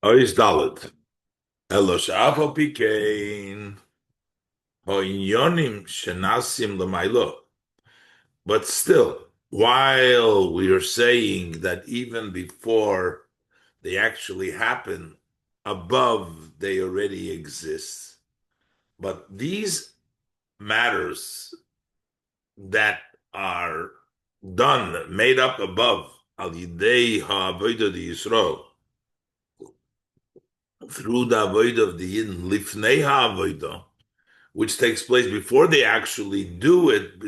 Ois Dalet. Elosh Afal Pikein. Hoinyonim Shenasim Lamailo. But still, while we are saying that even before they actually happen, above they already exist. But these matters that are done, made up above, al yidei ha'avodah di Yisrael, through the avodah of the Yidden, lifnei ha'avodah, which takes place before they actually do it,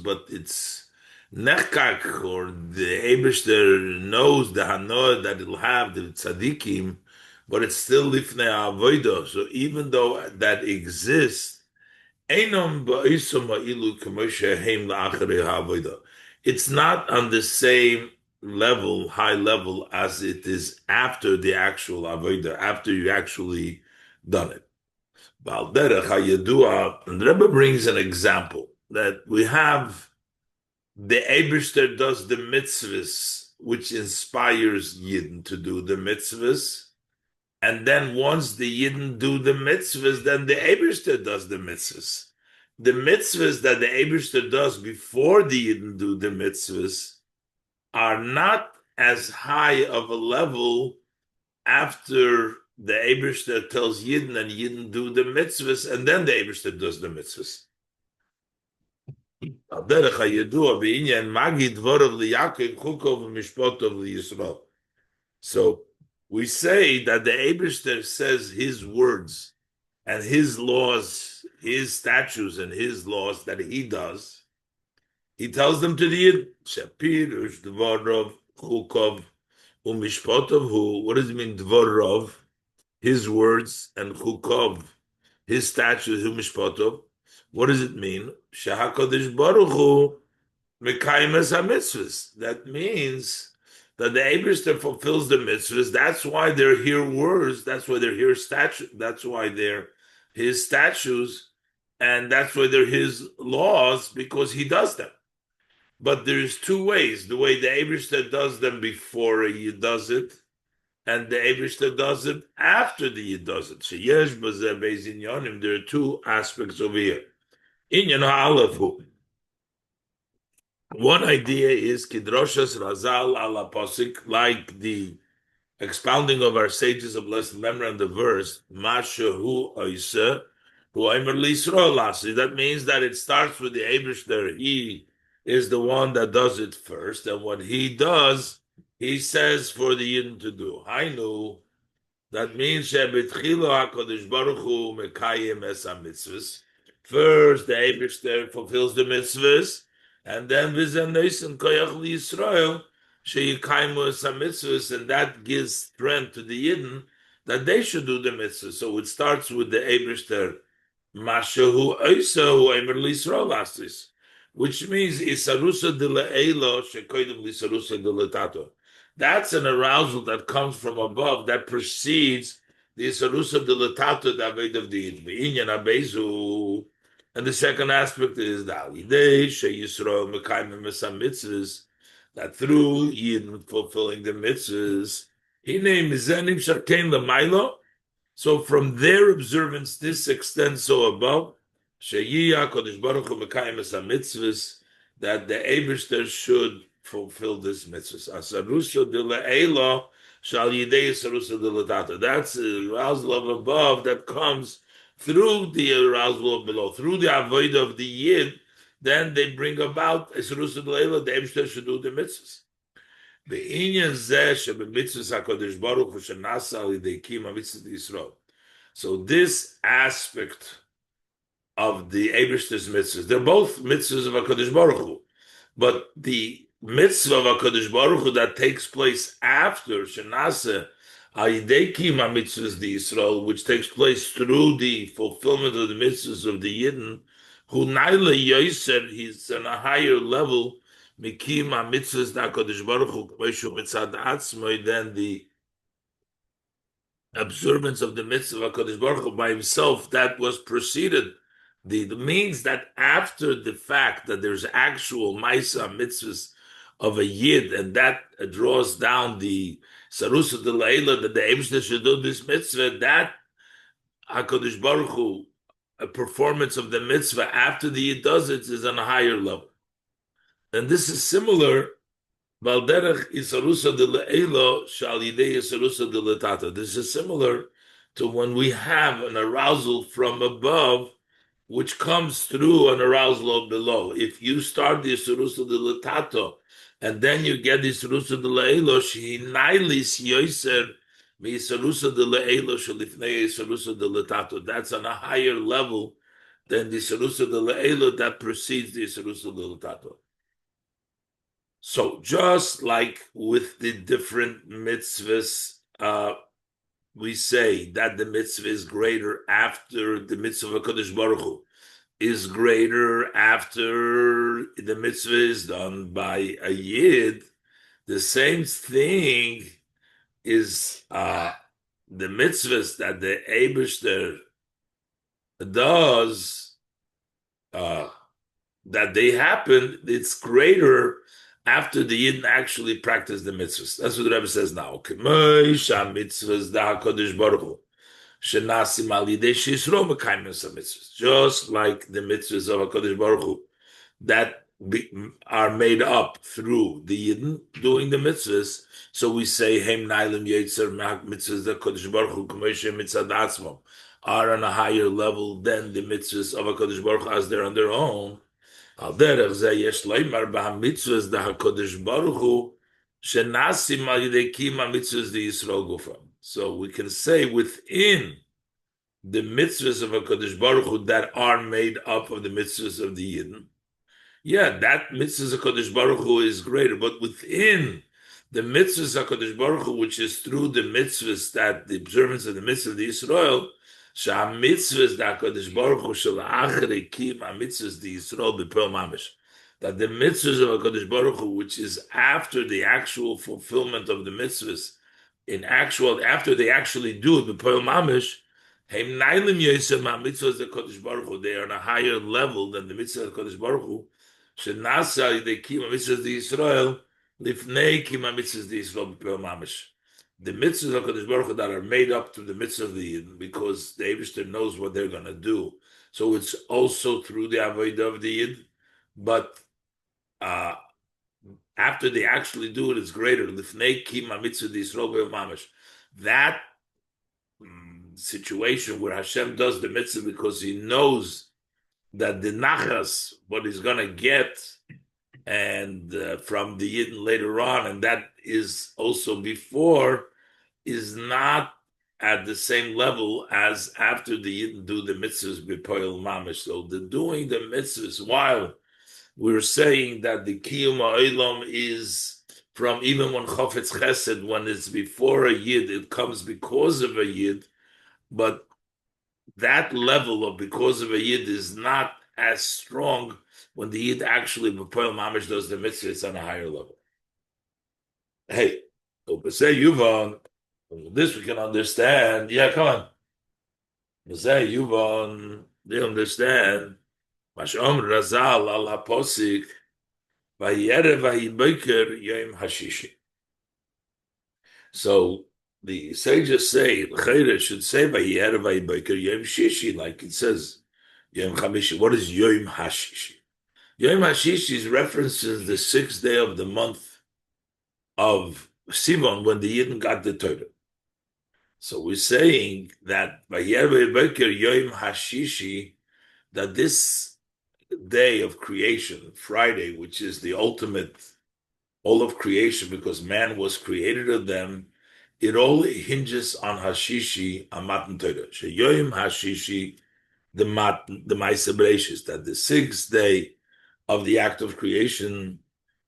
but it's nechkak, or the Eibishter knows the hanoah that it'll have, the tzaddikim, but it's still lifnei avodah. So even though that exists, einam ba'isam ha'ilu k'moshe heim la'acharei ha'avodah. It's not on the same level, high level, as it is after the actual avodah, after you actually done it. And the Rebbe brings an example that we have the Eibishter does the mitzvahs, which inspires Yidden to do the mitzvahs. And then once the Yidden do the mitzvahs, then the Eibishter does the mitzvahs. The mitzvahs that the Eibishter does before the Yidden do the mitzvahs are not as high of a level after the Eibishter tells Yidden and Yidden do the mitzvahs, and then the Eibishter does the mitzvahs. So we say that the Eibishter says his words and his laws, his statutes and his laws that he does. He tells them to the Yid, Shapir, Dvorov, Chukov, Umishpotov, who, what does it mean, Dvorov? His words, and Chukov, his statutes, Umishpotov. What does it mean? Shahakadosh Baruch Hu Mekayim es mitzvahs. That means that the Eibishter fulfills the mitzvahs. That's why they're here words. That's why they're here statutes. That's why they're his statutes, and that's why they're his laws, because he does them. But there's two ways: the way the Eibishter does them before he does it, and the Eibishter does it after the Yid does it. There are two aspects over here. Inyan ha'alafu. One idea is Kidroshas Razal ala Posik, like the expounding of our sages of blessed memory on the verse, Mashahu Oisa, who Aimer Lisro Lasi. That means that it starts with the Eibishter. He is the one that does it first, and what he does, he says for the Yidden to do. Hainu, that means Shebetchilo HaKadosh Baruch Hu Mekayim Es HaMitzvahs. First, the Eibishter fulfills the mitzvahs, and then Vizen Neisen Koyach Yisrael Sheyikaimu Es HaMitzvahs, and that gives strength to the Yidden that they should do the mitzvahs. So it starts with the Eibishter Mashahu Oisahu Eimer Yisrael Astis, which means Isarusa de Le'elo Shekoidim Lisarusa de Letato. That's an arousal that comes from above that precedes the Isarusa de Letato, the Aved of the Inyan Abezu. And the second aspect is the Alidei Sheyisrael Mekayim Mesam Mitzvahs, that through Yidden fulfilling the mitzvahs, Hine Mizenim Shakein Lamailo. So from their observance, this extends so above, Sheyiyah Kodesh Baruch Hu Mekayim Mesam Mitzvahs, that the Eibishter should fulfill this mitzvah. Asarusa de le'ela shal yidei asarusa de l'tata. That's the arousal of above that comes through the arousal of below, through the avodah of the yid. Then they bring about asarusa de le'ela. The Eibishter should do the mitzvahs. Be'inyan zeh shebemitzvahs hakodesh baruch hu shenasa al yidei kima mitzvahs Yisrael. So this aspect of the Eibishter's mitzvahs, they're both mitzvahs of HaKadosh Baruch Hu, but the mitzvah of HaKadosh Baruch Hu that takes place after Shenase Ayidei Kima mitzvahs the Yisrael, which takes place through the fulfillment of the mitzvahs of the Yidden, who Naila Yoser, he's on a higher level, Mikima mitzvahs da HaKadosh Baruch Hu, K'meshu mitzad atzmoi, than the observance of the mitzvah of HaKadosh Baruch Hu by himself that was preceded. The means that after the fact that there's actual Maisa mitzvahs of a Yid, and that draws down the Sarusa de Leila, that the Eibishter should do this mitzvah, that HaKadosh Baruch Hu, a performance of the mitzvah after the Yid does it, is on a higher level. And this is similar. Valderech isarusa de le'elo shal yidei isarusa de letata. This is similar to when we have an arousal from above, which comes through an arousal below. If you start the isarusa de letato, and then you get the isarusa de le'elo, shehinailis yoiser mi isarusa de le'elo shalifnei isarusa de letato. That's on a higher level than the isarusa de le'elo that precedes the isarusa de letato. So just like with the different mitzvahs, we say that the mitzvah is greater after the mitzvah of HaKadosh Baruch Hu is greater after the mitzvah is done by a Yid. The same thing is the mitzvahs that the Eibishter does, that they happen, it's greater after the Yidden actually practice the mitzvahs. That's what the Rebbe says now. Just like the mitzvahs of HaKadosh Baruch Hu that are made up through the Yidden doing the mitzvahs. So we say, Hem Nailim Yetzer mitzvahs that HaKadosh Baruch Hu K'moshe mitzvah atzmo are on a higher level than the mitzvahs of HaKadosh Baruch Hu as they're on their own. So we can say within the mitzvahs of HaKadosh Baruch Hu that are made up of the mitzvahs of the Yidden, yeah, that mitzvahs of HaKadosh Baruch Hu is greater, but within the mitzvahs of HaKadosh Baruch Hu, which is through the mitzvahs that the observance of the mitzvahs of the Yisrael, mitzvahs that HaKadosh Baruch Hu shel achrei kiyum mitzvahs the Yisrael b'peil mamish, that the mitzvahs of HaKadosh Baruch Hu, which is after the actual fulfillment of the mitzvahs, after they actually do it b'peil mamish, heim nailim yosem mitzvahs the HaKadosh Baruch Hu, they are on a higher level than the mitzvahs of HaKadosh Baruch Hu, shenasa yidei kiyum mitzvahs the Yisrael lifnei kiyum mitzvahs the Yisrael b'peil mamish. The mitzvahs of HaKadosh Baruch Hu that are made up to the mitzvah of the Yidden, because the Eibishter knows what they're going to do. So it's also through the avodah of the Yid, but after they actually do it, it's greater. Lifnei kiyum mitzvah the Yisrael b'peil mamish. That situation where Hashem does the mitzvah because He knows that the nachas, what He's going to get, and from the Yidden later on, and that is also before, is not at the same level as after the Yidden do the mitzvahs b'poil mamish. So the doing the mitzvahs, while we're saying that the kiyum ha'olam is from even when chofetz chesed, when it's before a Yid, it comes because of a Yid, but that level of because of a Yid is not as strong when the Yid actually b'poil mamish does the mitzvah. It's on a higher level. Hey, say Yuvon, this we can understand. Yeah, come on. Say Yuvon, they understand. Mashom Razal al Posik, Vayere Vayiboker Yom Hashishi. So the sages say L'chayre should say Vayere Vayiboker Yom Shishi, like it says Yom Chamishi. What is Yom Hashishi? Yom Hashishi references the 6th day of the month of Sivan when the Yidden got the Torah. So we're saying that Vayer Beker Yom Hashishi, that this day of creation, Friday, which is the ultimate, all of creation, because man was created of them, it all hinges on Hashishi, on Matan Torah. Yom Hashishi, the Ma'aseh Bereishis, that the 6th day of the act of creation,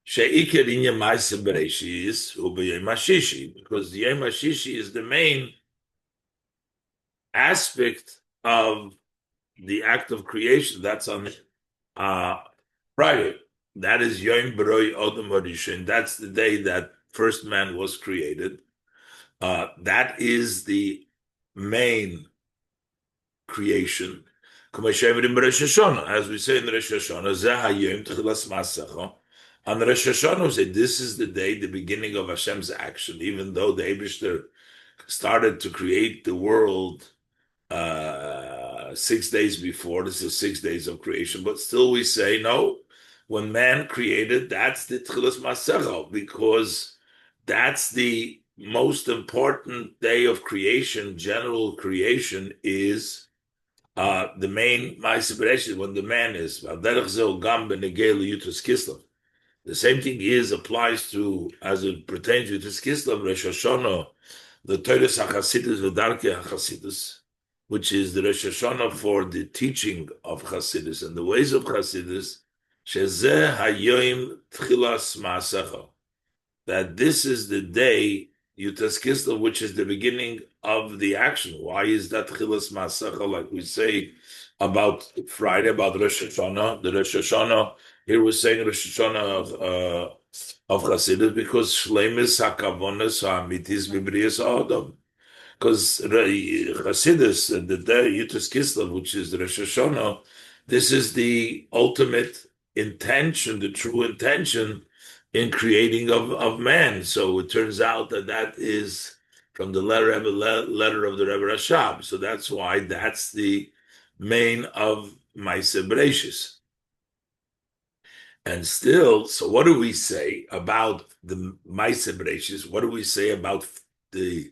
Sheikar in Yom Ma'aseh Bereishis, Yom Hashishi, because Yom Hashishi is the main aspect of the act of creation. That's on Friday. That is Yom Beroi Odom Harishon. That's the day that first man was created. That is the main creation. As we say in the Rosh Hashanah, On Rosh Hashanah, we say this is the day, the beginning of Hashem's action, even though the Eibishter started to create the world 6 days before. This is 6 days of creation, but still we say no. When man created, that's the Tchilas Masecha, because that's the most important day of creation. General creation is the main Ma'aseh Bereshit, when the man is. The same thing applies to, as it pertains to Kislev, Rosh Hashanah, the Torah HaChasidus, the Darkei HaChasidus, which is the Rosh Hashanah for the teaching of Chasidus and the ways of Chasidus, Shezeh Hayoim Tchilas Ma'asecha, that this is the day, Yutas Kislev, which is the beginning of the action. Why is that Tchilas Ma'asecha, like we say about Friday, about Rosh Hashanah? The Rosh Hashanah, here we're saying Rosh Hashanah of Chasidus, because Shleimus HaKavonos HaAmitis Bibrias Adam. Because Chasidus, the day Yutas Kislev, which is the Rosh Hashanah, this is the ultimate intention, the true intention in creating of man. So it turns out that is from the letter of the Rebbe Rashab. So that's why that's the main of Maaseh Bereshis. And still, so what do we say about the Maaseh Bereshis? What do we say about the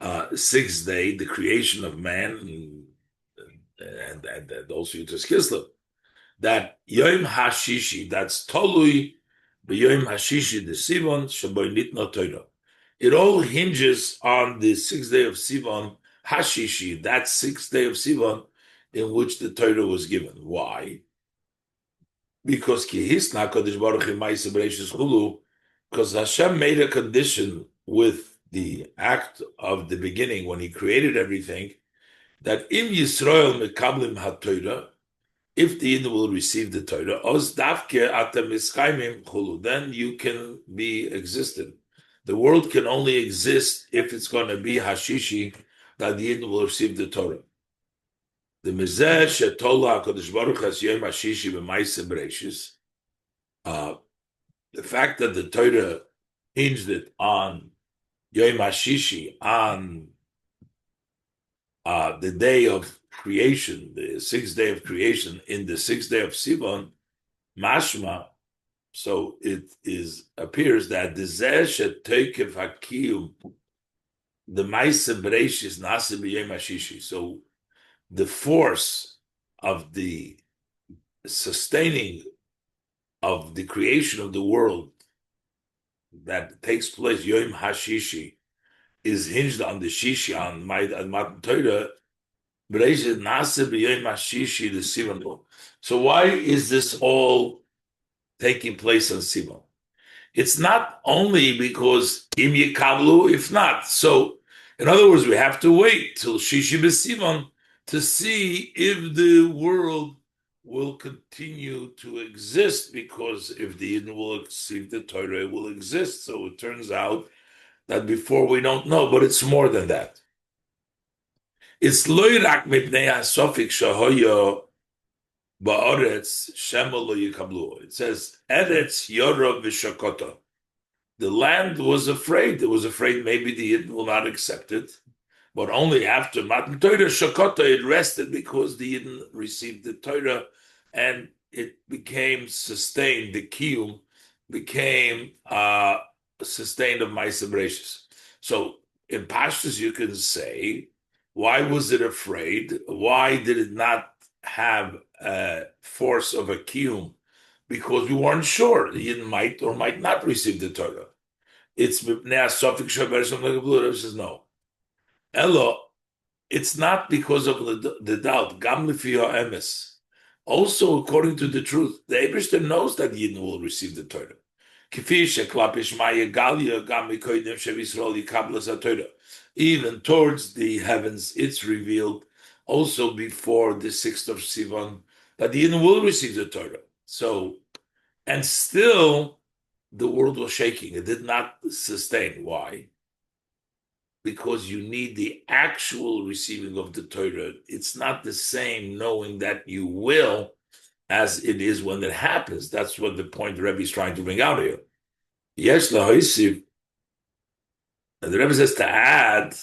6th day, the creation of man, and also Yutas Kislev? That Yom HaShishi, that's Tolui b'Yom HaShishi the Sivan Shaboy Nitna Torah. It all hinges on the 6th day of Sivan, HaShishi, that 6th day of Sivan, in which the Torah was given. Why? Because because Hashem made a condition with the act of the beginning when He created everything, that Im Yisrael mekablim haTorah, if the Yidden will receive the Torah, oz davke atem iskaimim chulu, then you can be existent. The world can only exist if it's going to be Hashishi, that the Yidden will receive the Torah. The mezeh shetola HaKadosh Baruch Has Yom HaShishi b'Maaseh Bereshis, the fact that the Torah hinged it on Yom HaShishi, on the day of creation, the 6th day of creation, in the 6th day of Sivan, mashma, so it appears that the zeh shetekev hakiyum, the Maaseh Bereshis nase b'yom hashishi. So the force of the sustaining of the creation of the world that takes place Yom Hashishi is hinged on the Shishi, on Matan Torah. So why is this all taking place on Sivan? It's not only because Im Yikablu, if not. So, in other words, we have to wait till Shishi B'Sivan to see if the world will continue to exist, because if the Yidden will receive the Torah, it will exist. So it turns out that before we don't know, but it's more than that. It's loirak mipnei hasofik shahoyo ba'oretz shema lo yikablu. It says eretz yoro v'shakota. The land was afraid. It was afraid maybe the Yidden will not accept it, but only after Matan Torah shakota it rested, because the Yidden received the Torah and it became sustained. The kiyum became sustained of Maaseh Bereshis. So in Pashtus you can say, why was it afraid? Why did it not have a force of a kiyum? Because we weren't sure. The Yidden might or might not receive the Torah. It's says no. Elo, it's not because of the doubt. Gam lefi ha'emes. Also, according to the truth, the Eibishter knows that Yidden will receive the Torah. Even towards the heavens, it's revealed also before the 6th of Sivan that the Yidden will receive the Torah. So, and still, the world was shaking. It did not sustain. Why? Because you need the actual receiving of the Torah. It's not the same knowing that you will as it is when it happens. That's what the point the Rebbe is trying to bring out here. Yes, lahoisiv, and the Rebbe says to add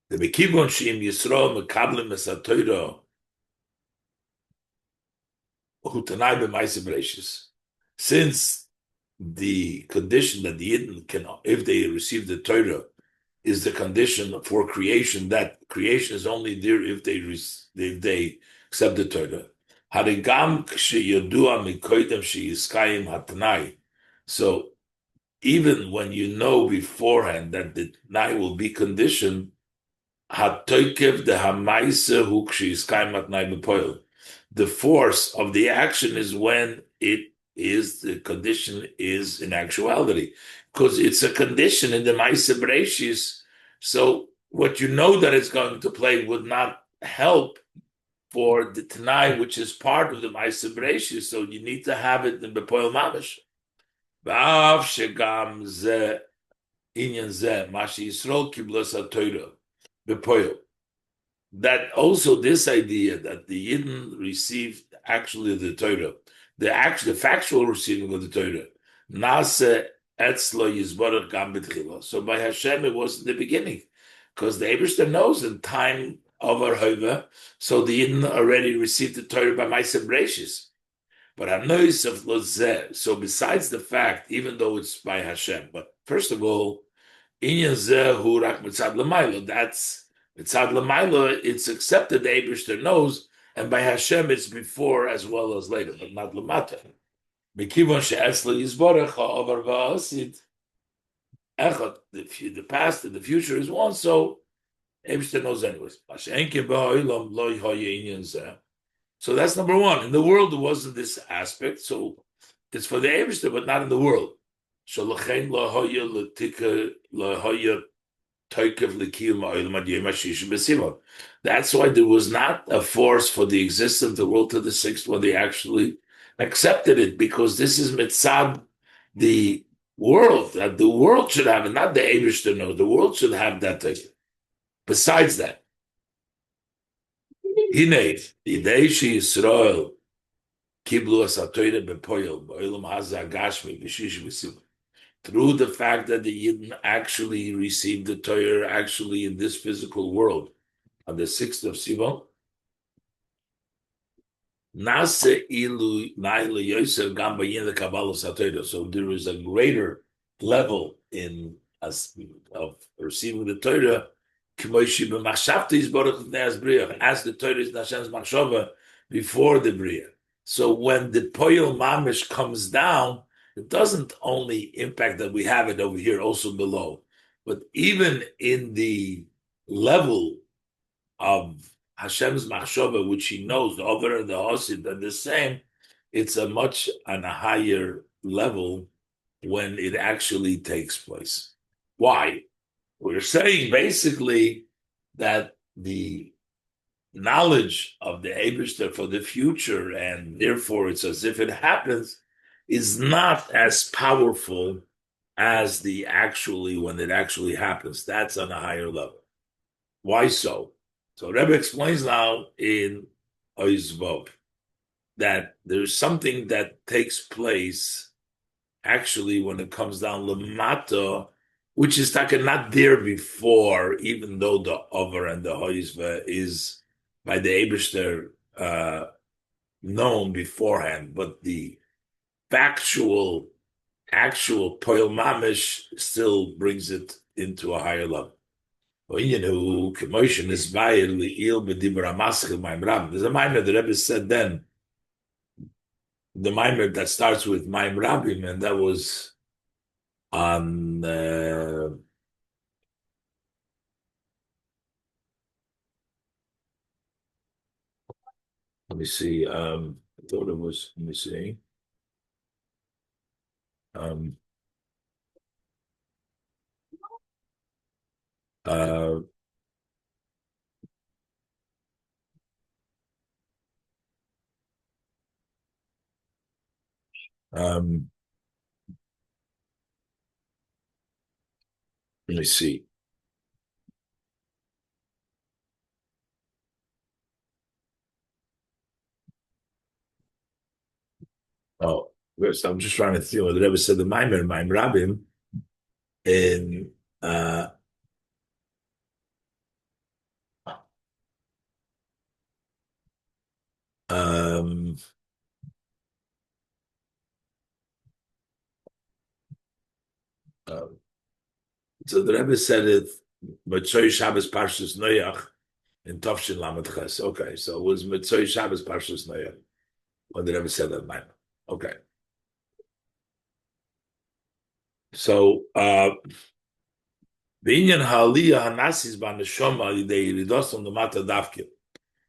the Mekibon Shim Yisrael Mekablim Esatoiro Hutanai B'Maisa Bereshis. Since the condition that the Yidden can, if they receive the Torah, is the condition for creation, that creation is only there if they accept the Torah. Harigam K'sheyodua Mikoidem Sheyiskayim Hatanai. So even when you know beforehand that the Tanai will be conditioned, Hatoikev the Hamaisa Hu Ksheyiskayim Hatanai B'Poil. The force of the action is when it is, the condition is in actuality, because it's a condition in the Maisa Bereshis. So what you know that it's going to play would not help for the Tanai, which is part of the Maisa Bereshis. So you need to have it in Bepoil Mamash. V'av shegam ze inyan ze mashi Yisrael kibla satoira Bepoil. That also this idea that the Yidden received actually the Torah, the factual receiving of the Torah, Nase etzlo yizborach gam b'tchila. So by Hashem it was in the beginning, because the Eibishter knows in time of Arhova, so the Yidden already received the Torah by Maisa Bereshis. But Hanois of Lozeh. So besides the fact, even though it's by Hashem, but first of all, Inyan zeh hu rak mitzad l'maylo. That's Mitzad Lamaila, it's accepted the Eibishter knows, and by Hashem it's before as well as later, but not Lamata. Mikivon she'etzla yizborech ha'ovar va'asid echad. The past and the future is one, so Eibishter knows anyways. So that's number one. In the world there wasn't this aspect, so it's for the Eibishter, but not in the world. That's why there was not a force for the existence of the world to the sixth when they actually accepted it, because this is mitzad the world, that the world should have it, not the Eibishter know. The world should have that thing. Besides that, Hinei, Idei Yisrael Kiblu Asatoyre Bepoyel Ba'olam Hazeh Gashmi B'shish B'simon. Through the fact that the Yidden actually received the Torah actually in this physical world on the 6th of Sivan, Nase Ilu Naila Yosef Gamba Yin the Kabbalah Satayra. So there is a greater level in of receiving the Torah, as the Torah is Hashem's Machshava before the Bria. So when the Poyel Mamish comes down, it doesn't only impact that we have it over here also below, but even in the level of Hashem's Machshava, which he knows, the Over and the Hosid are the same, it's a much on a higher level when it actually takes place. Why? We're saying basically that the knowledge of the Eibishter for the future, and therefore it's as if it happens, is not as powerful as the actually when it actually happens. That's on a higher level. Why so? So Rebbe explains now in Oizvov that there's something that takes place actually when it comes down Lamata, which is not there before, even though the Over and the Hoizva is by the Eibishter known beforehand, but the actual Poil Mamish still brings it into a higher level. There's a Mamer the Rebbe said then, the Mamer that starts with Maim Rabim, and that was on let me see, I thought it was, let me see. Let me see. First, I'm just trying to see what the Rebbe said the Mamer Rabim in um, uh, so the Rebbe said it Mitzvah Shabbos Parshas Noach in Tafshin Lamed Ches. Okay, so it was Mitzvah Shabbos Parshas Noach when the Rebbe said that Mamer. Okay, so the Inyan Ha'aliyah Hanasis B'Neshama they Ridos on the Mata Davke.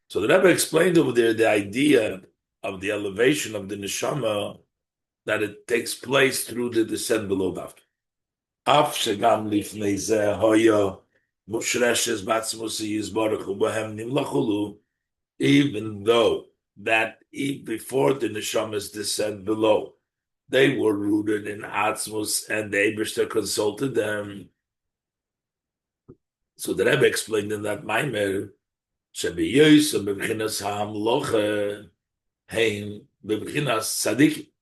So the Rebbe explained over there the idea of the elevation of the neshama that it takes place through the descent below Davke. Af shegam lifnei zeh hoya mushreshes batzmus yizbarach ubahem nimlachulu. Even though that before the neshamas descend below, they were rooted in Atzmus and the Eibishter consulted them. So the Rebbe explained in that Maimer, Shebeyoysa bebchinas ha'amloche hein bebchinas tzaddik.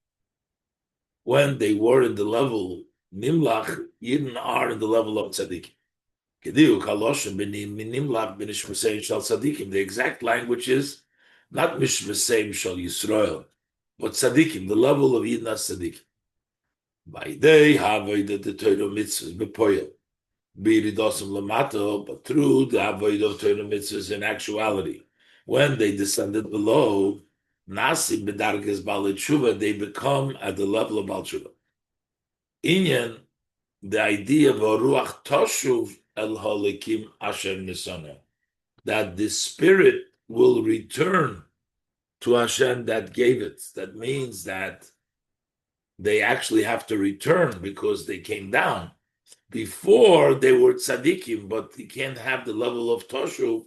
When they were in the level Nimlach, Yidden are in the level of tzaddik. The exact language is not Mishmaseim Shal Yisrael, but tzaddikim, the level of Yidden as tzaddik. By day, Havodah the Torah mitzvahs bepoyel, biridosim lamato, but through the Havodah of Torah mitzvahs in actuality, when they descended below, Nasi bedarges Baalei Tshuva, they become at the level of Baal Tshuva. Inyan, the idea of a ruach toshuv el holikim asher nisana, that the spirit will return to Hashem that gave it. That means that they actually have to return because they came down. Before they were tzaddikim, but they can't have the level of toshuv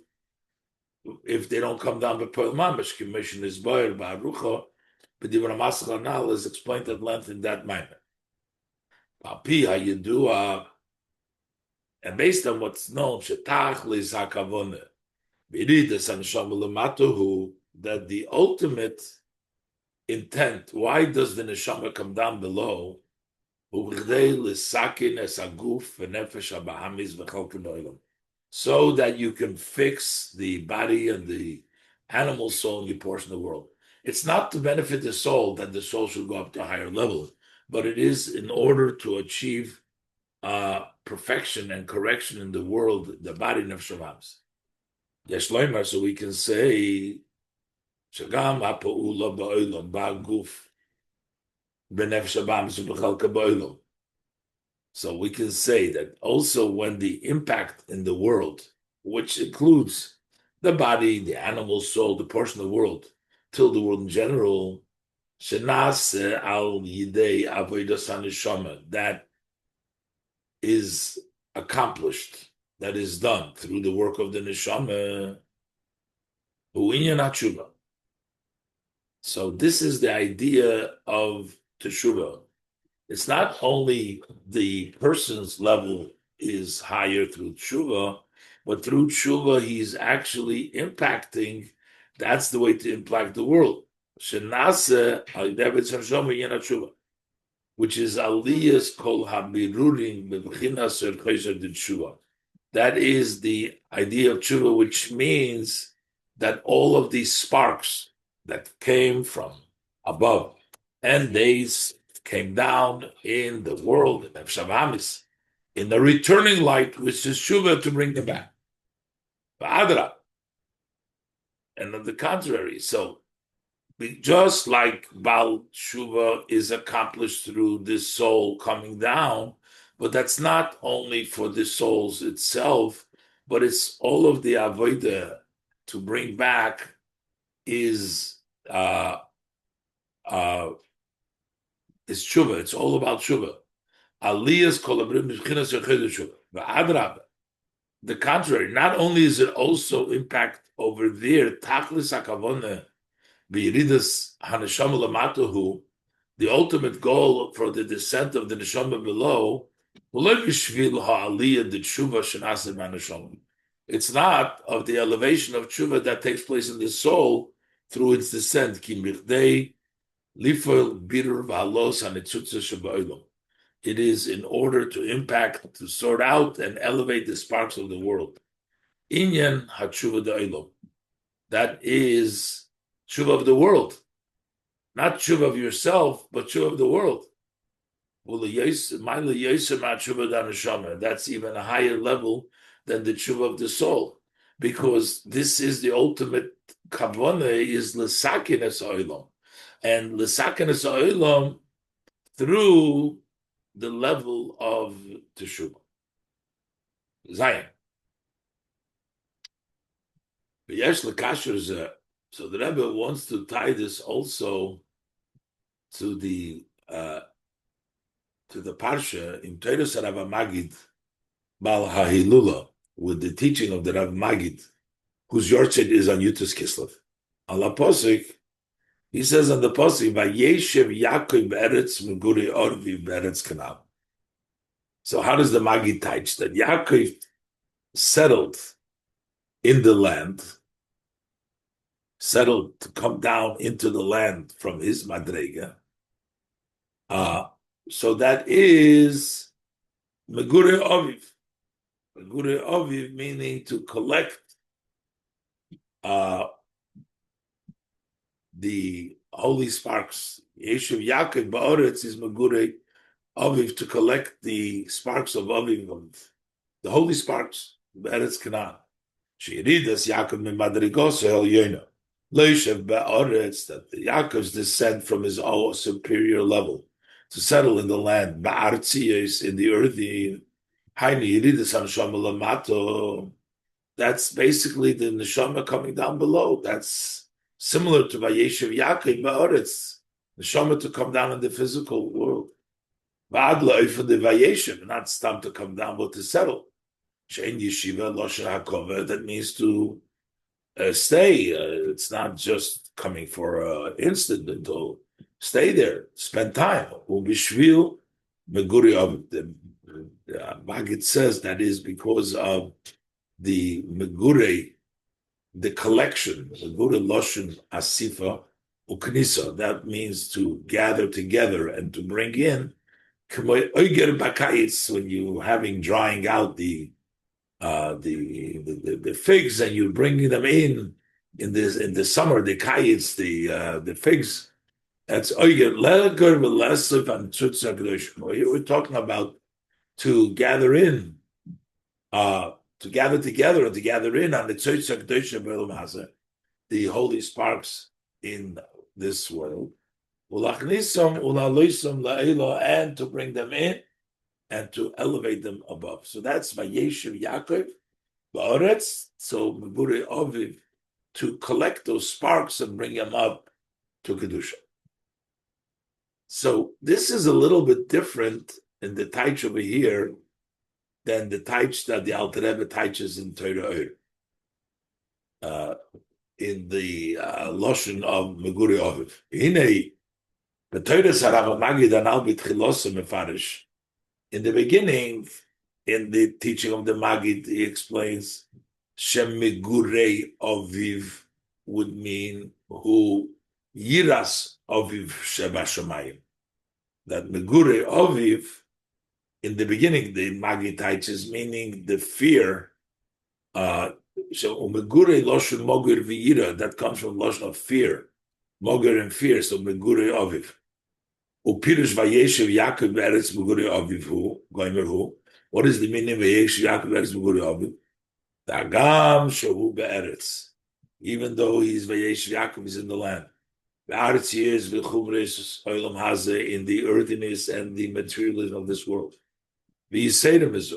if they don't come down before mamash. Commission is boyer ba'arucha, but the Ramasach Anal is explained at length in that manner. And based on what's known, that the ultimate intent, why does the neshama come down below? So that you can fix the body and the animal soul in your portion of the world. It's not to benefit the soul that the soul should go up to a higher level, but it is in order to achieve perfection and correction in the world, the body nefshei b'hams. Yeshloimer, so we can say, Shagam ha'pa'ula ba'olam ba'guf b'nefshei b'hams u'b'chalka ba'olam. So we can say that also when the impact in the world, which includes the body, the animal soul, the portion of the world, till the world in general, shenase al yidei avodas haneshama, that is accomplished, that is done through the work of the neshama, hu'inyan ha'tshuva. So this is the idea of teshuvah. It's not only the person's level is higher through tshuva, but through tshuva he's actually impacting. That's the way to impact the world. Which is aliyas kol habirurim b'bchinas chayzer d'tshuva. That is the idea of tshuva, which means that all of these sparks that came from above and they came down in the world, in nefshei b'hams, in the returning light, which is tshuva, to bring them back. Ba'adra. And on the contrary, so just like Baal Tshuva is accomplished through this soul coming down, but that's not only for the souls itself, but it's all of the avodah to bring back is tshuva. It's all about tshuva. Aliyas kolabrim b'chinas yochid tshuva. V'adrab. The contrary, not only is it also impact over there, tachlis hakavona b'yiridas haneshama lamatahu, the ultimate goal for the descent of the neshama below, it's not of the elevation of tshuva that takes place in the soul through its descent, Lifoil birur v'halos hanitzutza sheba'ilam. It is in order to impact, to sort out and elevate the sparks of the world. Inyan hatshuva da'ilam. That is tshuva of the world. Not tshuva of yourself, but tshuva of the world. That's even a higher level than the tshuva of the soul. Because this is the ultimate kavanah, is l'sakenes ha'olam. And l'sakenes ha'olam through the level of teshuvah. Zion. So the Rebbe wants to tie this also to the parsha in Teiros Rav Magid Bal HaHilula, with the teaching of the Rav Magid, whose yortzeit is on Yutas Kislev. Al Posik, he says on the Posik, Vayeshev Yaakov Beretz Meguri Orvi Beretz Kanal. So how does the Magid teach that Yaakov settled in the land, settled to come down into the land from his Madrega? So that is Megure Oviv. Megure Oviv meaning to collect the holy sparks. Yeshiv Yaakov Ba'oretz is Megure Oviv, to collect the sparks of Oviv, the holy sparks, Be'eretz Canaan. Sheiridas Yaakov min Madrigos El Yoina. Leishev Ba'oretz, that the Yaakov's descent from his own superior level to settle in the land, Ba'artziyos, in the earthy, Haini Yiridas Haneshama Lamato. That's basically the neshama coming down below. That's similar to Vayeshev Yaakov Ba'oretz, neshama to come down in the physical world. Ba'adla for the Vayeshev, not stam to come down, but to settle. Shein Yeshiva Loshen HaKoveh, that means to stay. It's not just coming for an instant, until stay there, spend time. Ubishvil Meguri of the Magid says that is because of the Megure, the collection, Megure Loshen Asifa Uknisa. That means to gather together and to bring in. When you having drying out the figs, and you're bringing them in the summer, the kayitz, the figs. That's we're talking about to gather in, to gather together and to gather in on the holy sparks in this world, and to bring them in and to elevate them above. So that's Vayeshev Yaakov Ba'oretz, so Megure Oviv, to collect those sparks and bring them up to Kedusha. So this is a little bit different in the taich over here than the taich that the Alter Rebbe teaches in Torah in the Loshen of Megure Oviv. Hinei, the Torah Rav Magid Anal B'tchilosa Mefarish. In the beginning, in the teaching of the Magid, he explains Shem Megure Oviv would mean who Yiras Oviv Sheba Shomayim. That Megure Oviv, in the beginning, the Magid teaches, meaning the fear. So Megure Loshen Moger V'Yira, that comes from Loshen of fear, Moger and fear. So Megure Oviv. Upirish Vayeshev Yaakov Beretz Megure Oviv Hu Goimer Hu. What is the meaning of Vayeshev Yaakov Beretz Megure Oviv? Dagam Shahu Beretz. Even though he's Vayeshev Yaakov, is in the land. Be'aretz is v'chumres olam hazeh, in the earthiness and the materialism of this world. V'yiseidim is.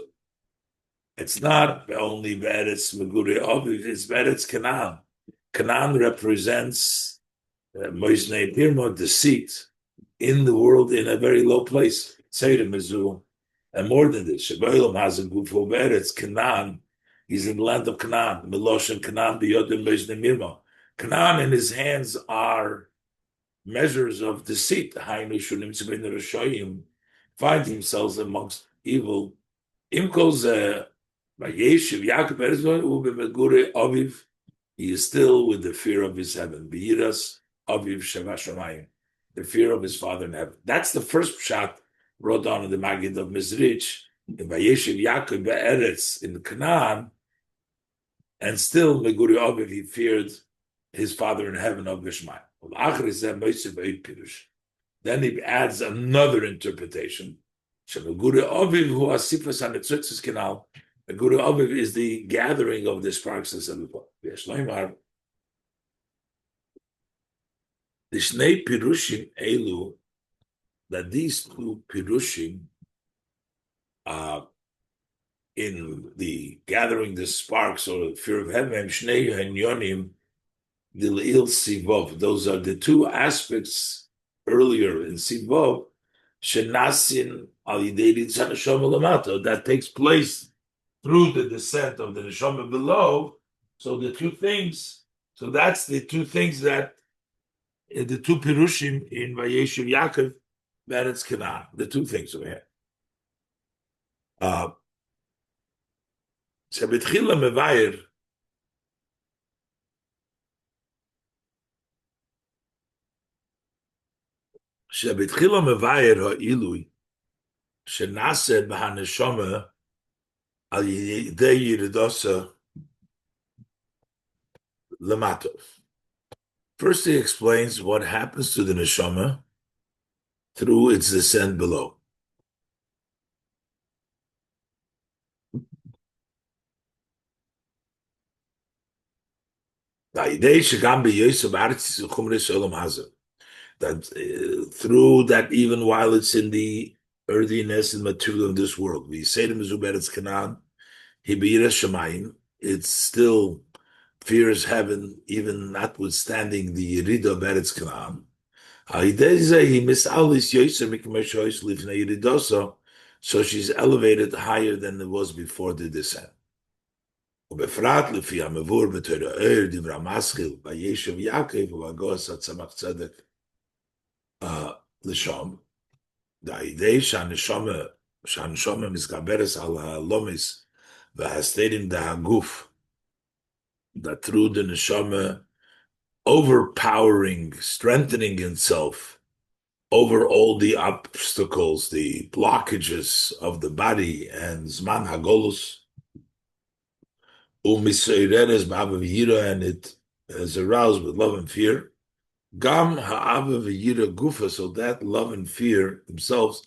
It's not only Beretz Megure Oviv, it's Beretz Canaan. Canaan represents Moisnei Pirma, deceit in the world, in a very low place. Seidim is. And more than this, Shaboilam has a gufo Beretz Canaan. He's in the land of Canaan. Meloshen Canaan biyodim Moisnei Mirma. Canaan in his hands are measures of deceit. Find themselves amongst evil. He is still with the fear of his heaven. The the fear of his father in heaven. That's the first shot brought down in the Maggid of Mizrich, in Vayeshev Yaakov Be'eretz, in Canaan, and still Meguri Aviv, he feared his father in heaven of Bishmai. Then he adds another interpretation. Meguri Aviv, who asifas on the Tzitzis canal, Meguri Aviv is the gathering of the sparks of Bishlom. The Shnei Pirushim Elu, that these two Pirushim in the gathering the sparks or the fear of heaven, Shnei Hanyonim, Dil'il Sivov, those are the two aspects earlier in Sivov, Shenasin Al Yidei Ritzah Neshama Lamato, that takes place through the descent of the Neshama below. So the two things, so that's the two things that the two Pirushim in Vayeshev Yaakov, that it's Canaan, the two things over here. Shabitchila Mevayer, Shabitchila Mevayer Ha'ilui, Shenaseh B'haneshama Al Yidei Yiridosa Lamato. First, he explains what happens to the neshama through its descent below. That through that, even while it's in the earthiness and material of this world, we say to Mezuberetz Canaan, it still fears heaven, even notwithstanding the Yerida of Eretz Canaan. So she's elevated higher than it was before the descent. ובפרט לפי המבואר בתורה דברי המשכיל וישב יעקב ובגוס הצמח צדק לשם, דהידי שהנשמה מתגברת על הלומס והסתרים דהגוף, that through the neshama overpowering, strengthening itself over all the obstacles, the blockages of the body and Zman Hagolus, and it is aroused with love and fear. Gam ha'ava v'yira gufa, so that love and fear themselves,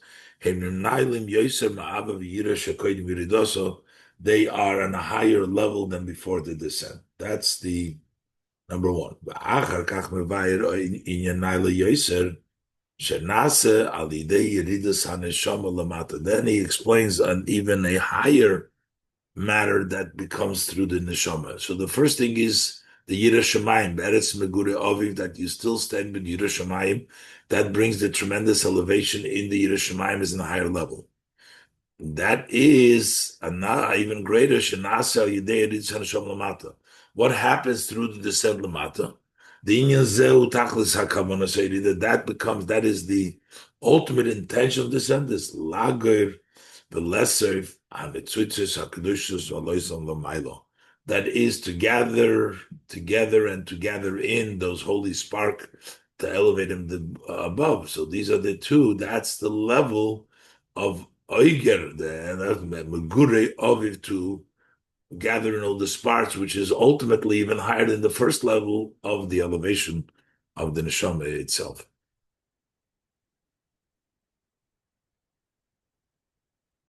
they are on a higher level than before the descent. That's the number one. Then he explains on even a higher matter that becomes through the neshama. So the first thing is the Yira Shamayim, Beretz Megure Aviv, that you still stand with Yira Shamayim. That brings the tremendous elevation in the Yira Shamayim is in a higher level. That is even greater. What happens through the descent lamata? That is the ultimate intention of descent. This lager, the lesser, that is to gather together and to gather in those holy spark to elevate him above. So these are the two. That's the level of Oiger, the Megure Aviv, to gather in all the sparks, which is ultimately even higher than the first level of the elevation of the neshama itself.